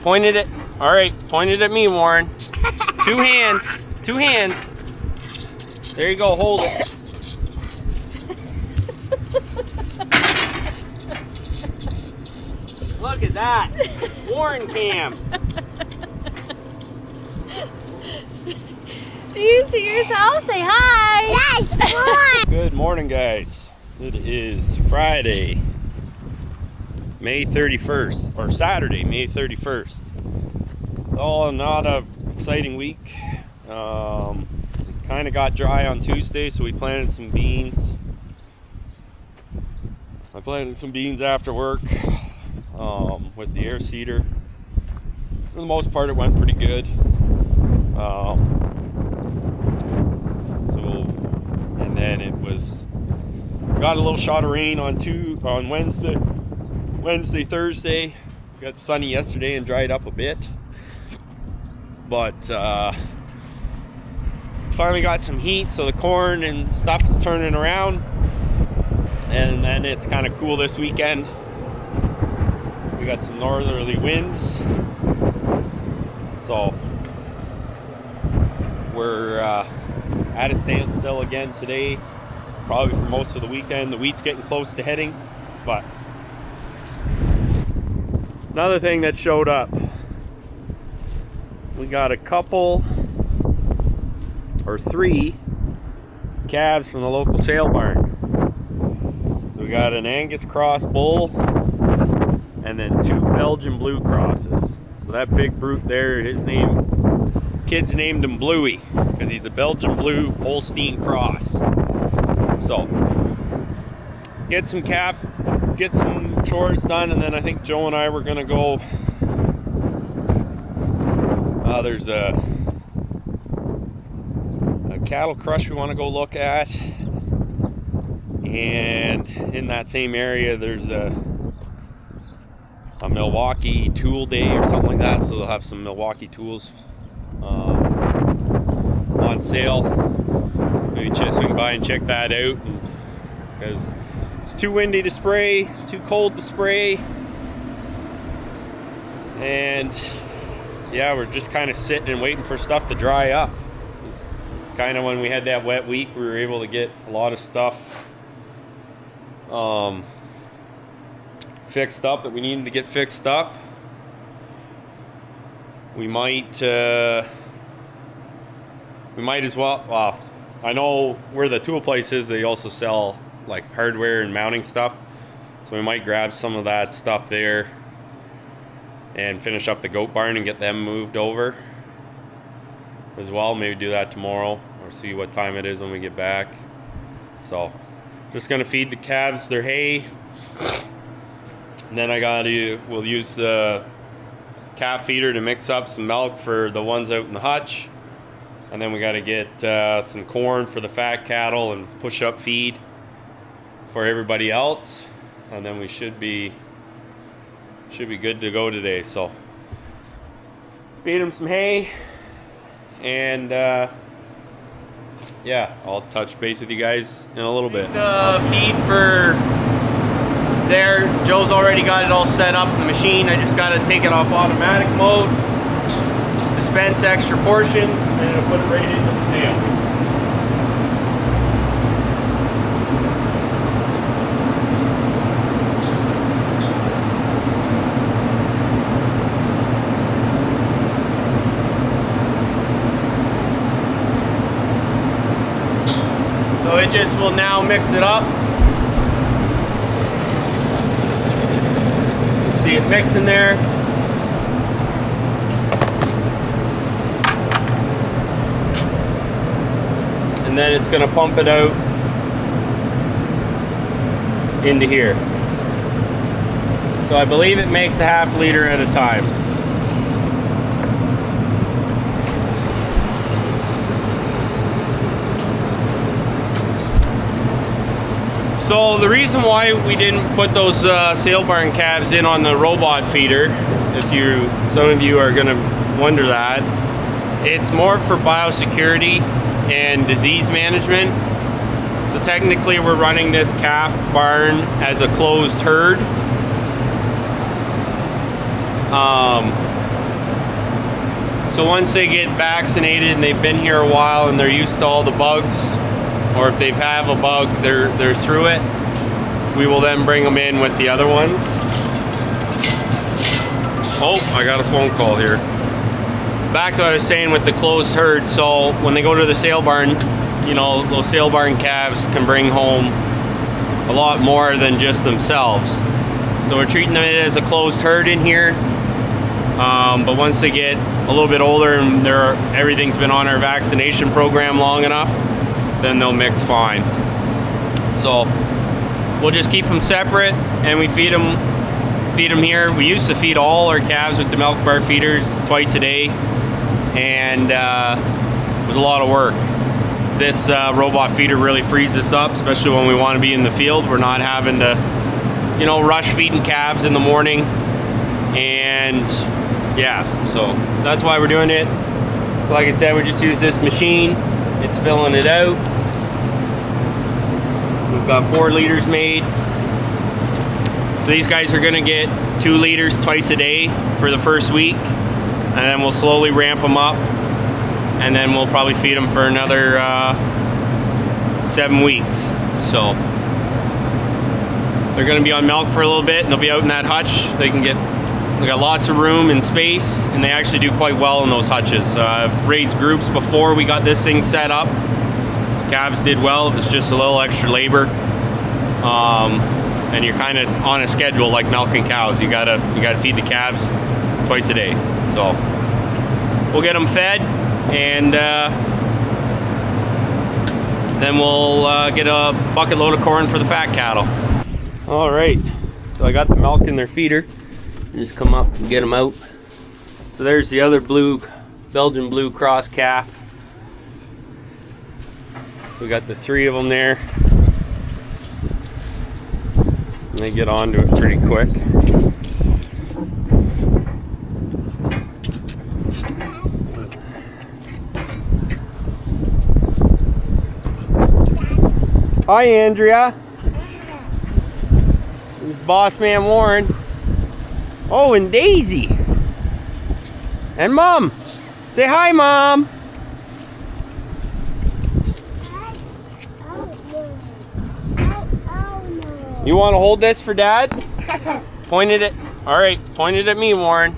Point it at, all right, point it at me, Warren. Two hands, two hands. There you go, hold it. Look at that, Warren cam. Do you see yourself? Say hi. Yes, Good morning, guys. It is Friday, May 31st, or Saturday, May 31st. Oh, not a exciting week. Kind of got dry on Tuesday, so we planted some beans. I planted some beans after work with the air seeder. For the most part, it went pretty good. And then it was got a little shot of rain on Wednesday, Thursday. Got sunny yesterday and dried up a bit. But finally got some heat, so the corn and stuff is turning around. And then it's kind of cool this weekend. We got some northerly winds. So we're at a standstill again today, probably for most of the weekend. The wheat's getting close to heading, but another thing that showed up, we got a couple or three calves from the local sale barn. So we got an Angus cross bull and then two Belgian blue crosses. So that big brute there, kids named him Bluey because he's a Belgian blue Holstein cross. So get some chores done, and then I think Joe and I were gonna go. There's a cattle crush we want to go look at, and in that same area there's a Milwaukee tool day or something like that, so they'll have some Milwaukee tools on sale. Maybe just swing by and check that out, because it's too windy to spray, too cold to spray, and yeah, we're just kind of sitting and waiting for stuff to dry up. Kind of when we had that wet week, we were able to get a lot of stuff fixed up that we needed to get fixed up. We might as well, I know where the tool place is, they also sell like hardware and mounting stuff, so we might grab some of that stuff there and finish up the goat barn and get them moved over as well. Maybe do that tomorrow or see what time it is when we get back. So just gonna feed the calves their hay, and then we'll use the calf feeder to mix up some milk for the ones out in the hutch, and then we got to get some corn for the fat cattle and push up feed for everybody else, and then we should be good to go today. So feed them some hay, and yeah, I'll touch base with you guys in a little bit. The feed for there, Joe's already got it all set up in the machine. I just got to take it off automatic mode, dispense extra portions, and it'll put it right into the pail. So it just will now mix it up. See it mixing there. And then it's going to pump it out into here. So I believe it makes a half liter at a time. So the reason why we didn't put those sale barn calves in on the robot feeder, some of you are going to wonder that, it's more for biosecurity and disease management. So technically we're running this calf barn as a closed herd. So once they get vaccinated and they've been here a while and they're used to all the bugs, or if they have a bug, they're through it, we will then bring them in with the other ones. Oh, I got a phone call here. Back to what I was saying with the closed herd. So when they go to the sale barn, you know, those sale barn calves can bring home a lot more than just themselves. So we're treating them as a closed herd in here. But once they get a little bit older and everything's been on our vaccination program long enough, then they'll mix fine. So we'll just keep them separate, and we feed them here. We used to feed all our calves with the milk bar feeders twice a day, and it was a lot of work. This robot feeder really frees us up, especially when we want to be in the field. We're not having to, you know, rush feeding calves in the morning. And yeah, so that's why we're doing it. So like I said, we just use this machine. It's filling it out. We've got 4 liters made. So these guys are gonna get 2 liters twice a day for the first week, and then we'll slowly ramp them up, and then we'll probably feed them for another 7 weeks. So they're gonna be on milk for a little bit, and they'll be out in that hutch. They got lots of room and space, and they actually do quite well in those hutches. I've raised groups before we got this thing set up. Calves did well. It was just a little extra labor. And you're kind of on a schedule like milking cows. You gotta feed the calves twice a day. So we'll get them fed, and then we'll get a bucket load of corn for the fat cattle. All right, so I got the milk in their feeder. Just come up and get them out. So there's the other Belgian blue cross calf. We got the 3 of them there. And they get onto it pretty quick. Hi, Andrea. This is Boss Man Warren. Oh, and Daisy. And Mom. Say hi, Mom. You want to hold this for Dad? Point it at... Alright, point it at me, Warren.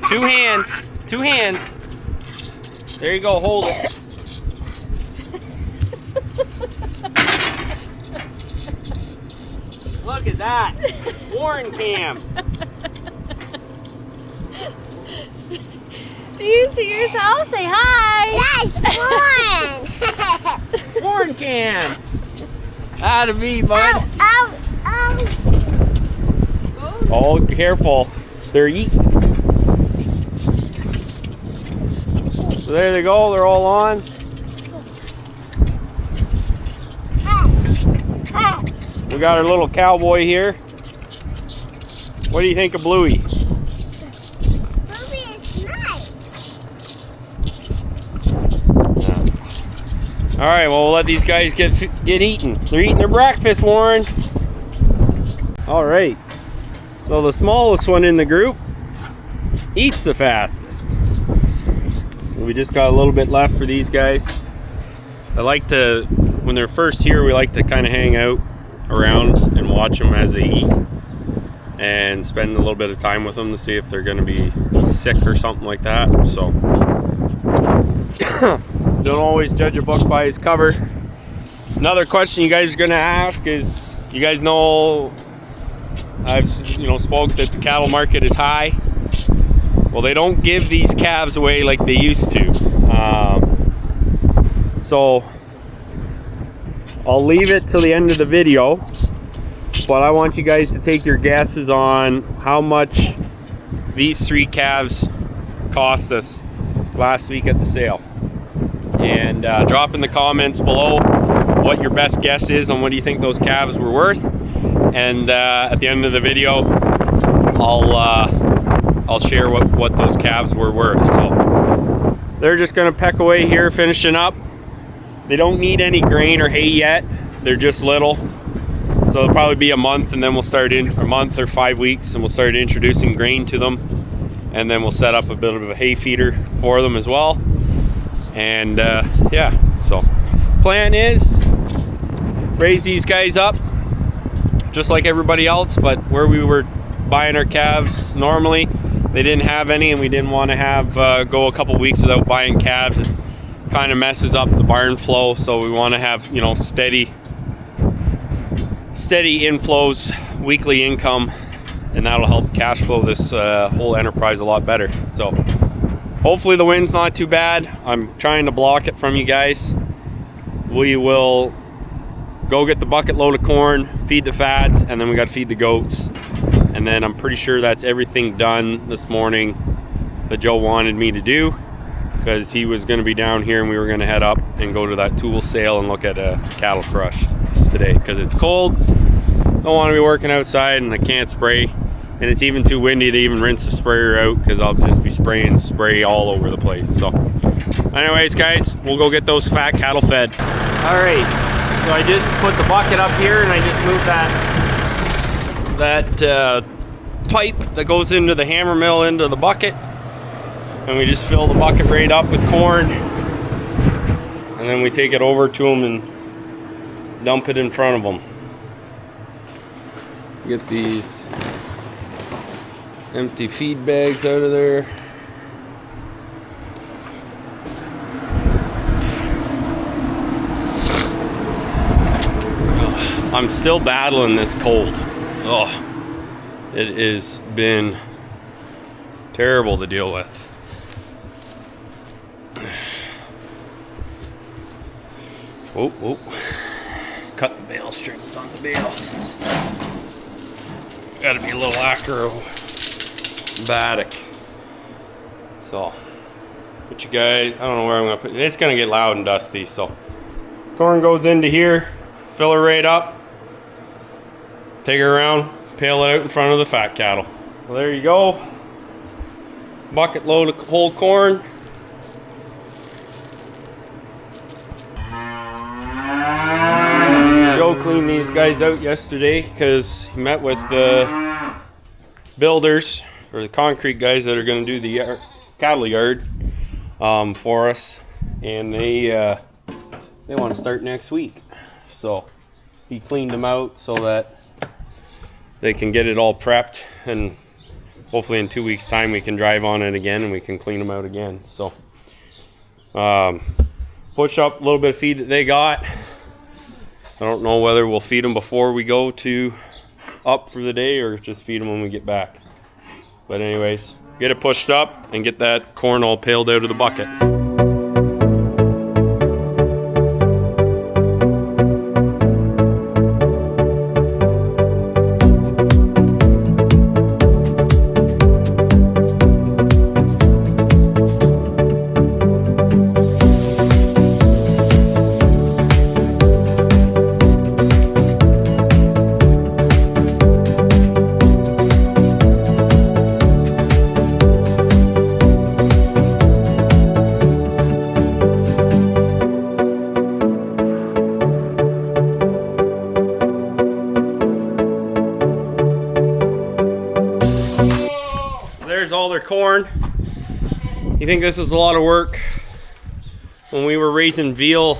2 hands. 2 hands. There you go, hold it. Look at that. Warren cam. Do you see yourself? Say hi. Yes, Warren. Warren cam. Out of me, bud. Ow, ow, ow. Oh, careful. They're eating. So there they go. They're all on. We got our little cowboy here. What do you think of Bluey? Bluey is nice. All right, well, we'll let these guys get eaten. They're eating their breakfast, Warren. All right. So the smallest one in the group eats the fastest. We just got a little bit left for these guys. I like to, when they're first here, we like to kind of hang out around and watch them as they eat, and spend a little bit of time with them to see if they're going to be sick or something like that. So don't always judge a book by its cover. Another question you guys are going to ask is, you guys know I've spoke that the cattle market is high. Well, they don't give these calves away like they used to. So I'll leave it till the end of the video, but I want you guys to take your guesses on how much these 3 calves cost us last week at the sale. And drop in the comments below what your best guess is on what do you think those calves were worth. And at the end of the video, I'll share what those calves were worth. So they're just gonna peck away here, finishing up. They don't need any grain or hay yet. They're just little. So it'll probably be a month, and then we'll start in a month or 5 weeks, and we'll start introducing grain to them. and then we'll set up a bit of a hay feeder for them as well. And yeah, so plan is raise these guys up just like everybody else, but where we were buying our calves normally, they didn't have any, and we didn't want to have go a couple weeks without buying calves. It kind of messes up the barn flow, so we want to have, you know, steady inflows, weekly income, and that'll help cash flow this whole enterprise a lot better. So hopefully the wind's not too bad. I'm trying to block it from you guys. We will go get the bucket load of corn, feed the fads, and then we got to feed the goats. And then I'm pretty sure that's everything done this morning that Joe wanted me to do, because he was going to be down here and we were going to head up and go to that tool sale and look at a cattle crush today, because it's cold. Don't want to be working outside and I can't spray, and it's even too windy to even rinse the sprayer out, because I'll just be spraying spray all over the place. So anyways guys, we'll go get those fat cattle fed. All right, so I just put the bucket up here and I just moved that pipe that goes into the hammer mill into the bucket, and we just fill the bucket right up with corn, and then we take it over to them and dump it in front of them. Get these empty feed bags out of there. I'm still battling this cold. Oh, it has been terrible to deal with. Oh, oh. Cut the bale strings on the bales. Gotta be a little acrobatic. So, put you guys, I don't know where I'm gonna put it. It's gonna get loud and dusty, so. Corn goes into here, fill her right up, take her around, pail it out in front of the fat cattle. Well, there you go. Bucket load of whole corn. Joe cleaned these guys out yesterday because he met with the builders, or the concrete guys that are going to do the cattle yard for us, and they want to start next week. So he cleaned them out so that they can get it all prepped, and hopefully in 2 weeks time we can drive on it again and we can clean them out again. So push up a little bit of feed that they got. I don't know whether we'll feed them before we go to up for the day or just feed them when we get back. But anyways, get it pushed up and get that corn all paled out of the bucket. There's all their corn. You think this is a lot of work? When we were raising veal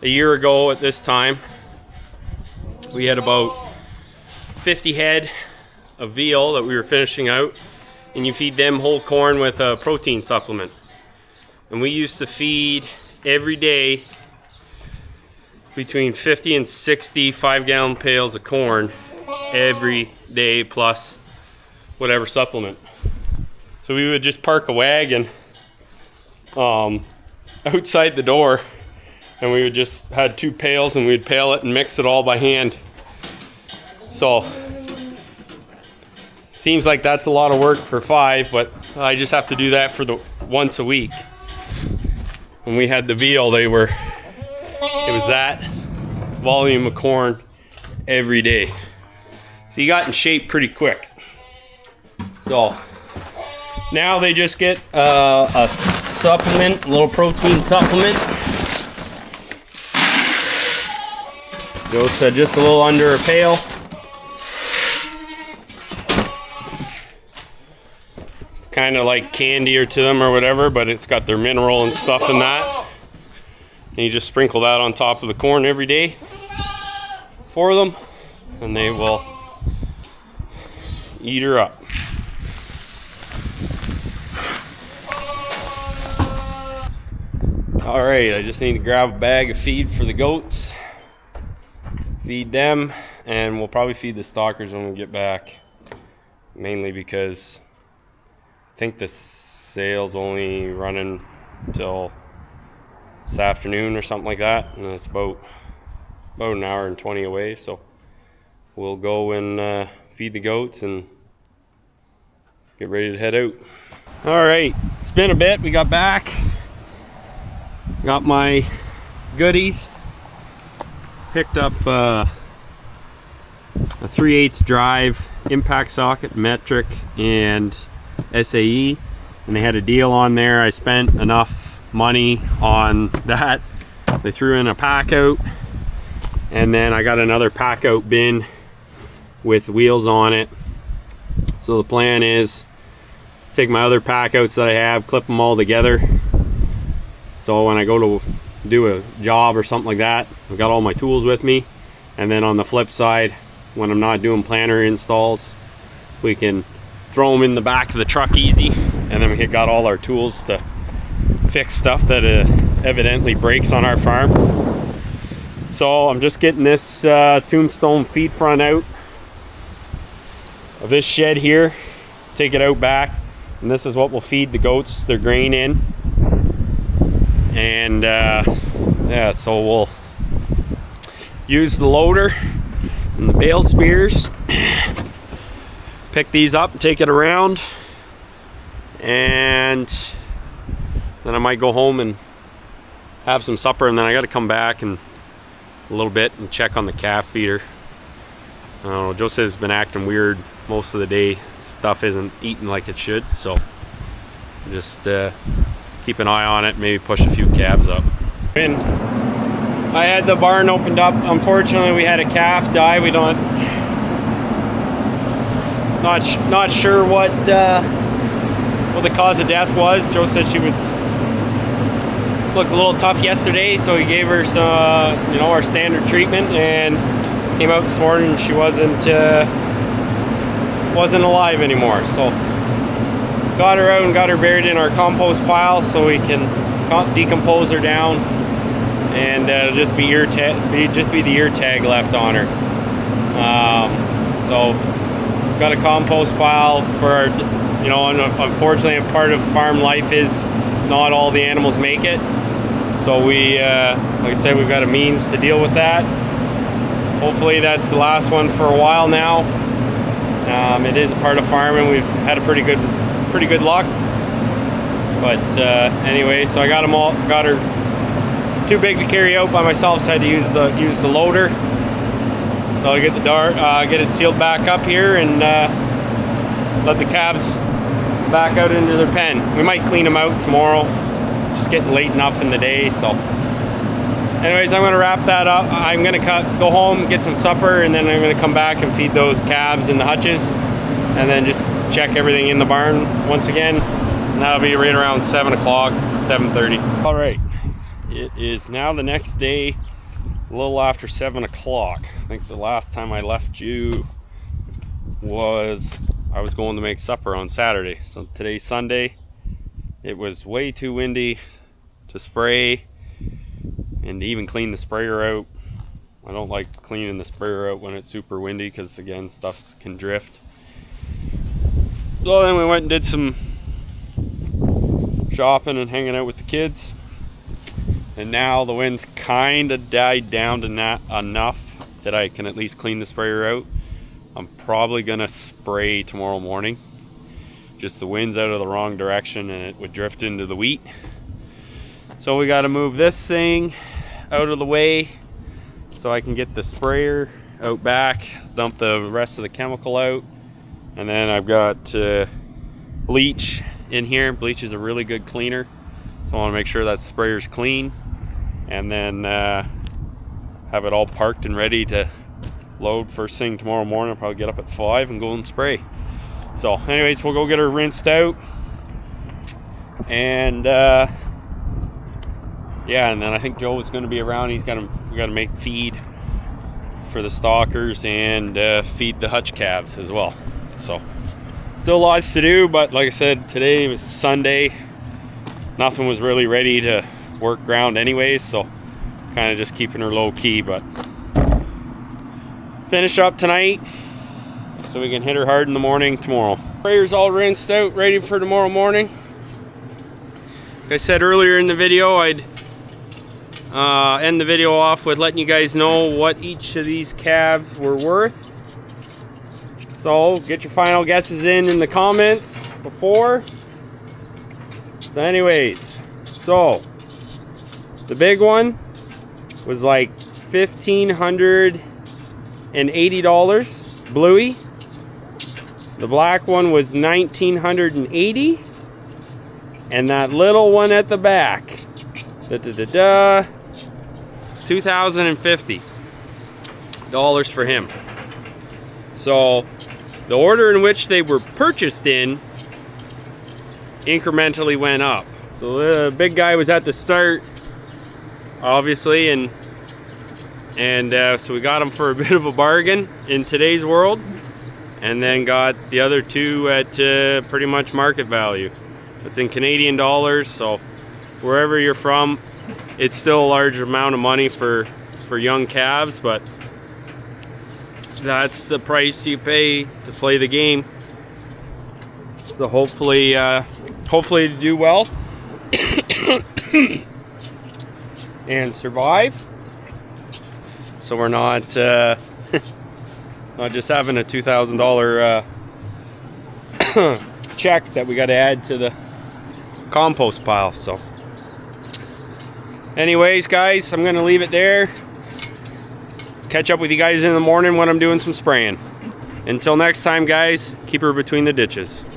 a year ago at this time, we had about 50 head of veal that we were finishing out, and you feed them whole corn with a protein supplement. And we used to feed every day between 50 and 60 5-gallon pails of corn every day, plus whatever supplement. So we would just park a wagon outside the door, and we would just had 2 pails, and we'd pail it and mix it all by hand. So seems like that's a lot of work for 5, but I just have to do that for the once a week. When we had the veal, it was that volume of corn every day. So you got in shape pretty quick. So now they just get a supplement, a little protein supplement. Joe said just a little under a pail. kind of like candier to them or whatever, but it's got their mineral and stuff in that. And you just sprinkle that on top of the corn every day for them, and they will eat her up. All right, I just need to grab a bag of feed for the goats, feed them, and we'll probably feed the stalkers when we get back, mainly because I think the sale's only running till this afternoon or something like that, and it's about an hour and 20 away, so we'll go and feed the goats and get ready to head out. All right, it's been a bit. We got back. Got my goodies. Picked up a 3/8 drive, impact socket, metric, and SAE, and they had a deal on there. I spent enough money on that. They threw in a pack out, and then I got another pack out bin with wheels on it. So the plan is take my other pack outs that I have, clip them all together, so when I go to do a job or something like that, I've got all my tools with me. And then on the flip side, when I'm not doing planter installs, we can throw them in the back of the truck easy, and then we got all our tools to fix stuff that evidently breaks on our farm. So I'm just getting this tombstone feed front out of this shed here, take it out back, and this is what will feed the goats their grain in. And yeah, so we'll use the loader and the bale spears, pick these up and take it around, and then I might go home and have some supper, and then I got to come back in a little bit and check on the calf feeder. I don't know, Joe says it's been acting weird most of the day. Stuff isn't eating like it should, so just keep an eye on it, maybe push a few calves up. And I had the barn opened up. Unfortunately, we had a calf die. We don't, not sure what the cause of death was. Joe said she looked a little tough yesterday, so we gave her some, our standard treatment, and came out this morning and she wasn't alive anymore. So got her out and got her buried in our compost pile so we can decompose her down, and it'll just be the ear tag left on her. So got a compost pile for our, unfortunately a part of farm life is not all the animals make it. So we, like I said, we've got a means to deal with that. Hopefully that's the last one for a while now. It is a part of farming. We've had a pretty good luck. But anyway, so I got them all. Got her too big to carry out by myself, so I had to use the loader. So I get the get it sealed back up here, and let the calves back out into their pen. We might clean them out tomorrow. It's just getting late enough in the day, so. Anyways, I'm going to wrap that up. I'm going to go home, get some supper, and then I'm going to come back and feed those calves in the hutches, and then just check everything in the barn once again. And that'll be right around 7 o'clock, 7:30. All right, it is now the next day, a little after 7 o'clock. I think the last time I left you I was going to make supper on Saturday. So today's Sunday. It was way too windy to spray and to even clean the sprayer out. I don't like cleaning the sprayer out when it's super windy because, again, stuff can drift. So then we went and did some shopping and hanging out with the kids. And now the wind's kind of died down to not enough that I can at least clean the sprayer out. I'm probably going to spray tomorrow morning. Just the wind's out of the wrong direction and it would drift into the wheat. So we got to move this thing out of the way so I can get the sprayer out back, dump the rest of the chemical out, and then I've got bleach in here. Bleach is a really good cleaner, so I want to make sure that sprayer's clean, and then have it all parked and ready to load first thing tomorrow morning. I'll probably get up at 5 and go and spray. So anyways, we'll go get her rinsed out. And yeah, and then I think Joe is going to be around. We got to make feed for the stalkers and feed the hutch calves as well. So still lots to do, but like I said, today was Sunday. Nothing was really ready to work ground anyways, so kind of just keeping her low key, but finish up tonight so we can hit her hard in the morning tomorrow. Sprayer's all rinsed out, ready for tomorrow morning. Like I said earlier in the video, I'd end the video off with letting you guys know what each of these calves were worth. So get your final guesses in the comments before. So anyways, so the big one was like $1,580, bluey. The black one was $1,980, and that little one at the back, $2,050 for him. So the order in which they were purchased in incrementally went up. So the big guy was at the start, obviously, and so we got him for a bit of a bargain in today's world, and then got the other two at pretty much market value. It's in Canadian dollars, so wherever you're from, it's still a large amount of money for young calves, but that's the price you pay to play the game. So hopefully to do well and survive, so we're not not just having a $2,000 check that we got to add to the compost pile. So anyways, guys, I'm gonna leave it there. Catch up with you guys in the morning when I'm doing some spraying. Until next time, guys, keep her between the ditches.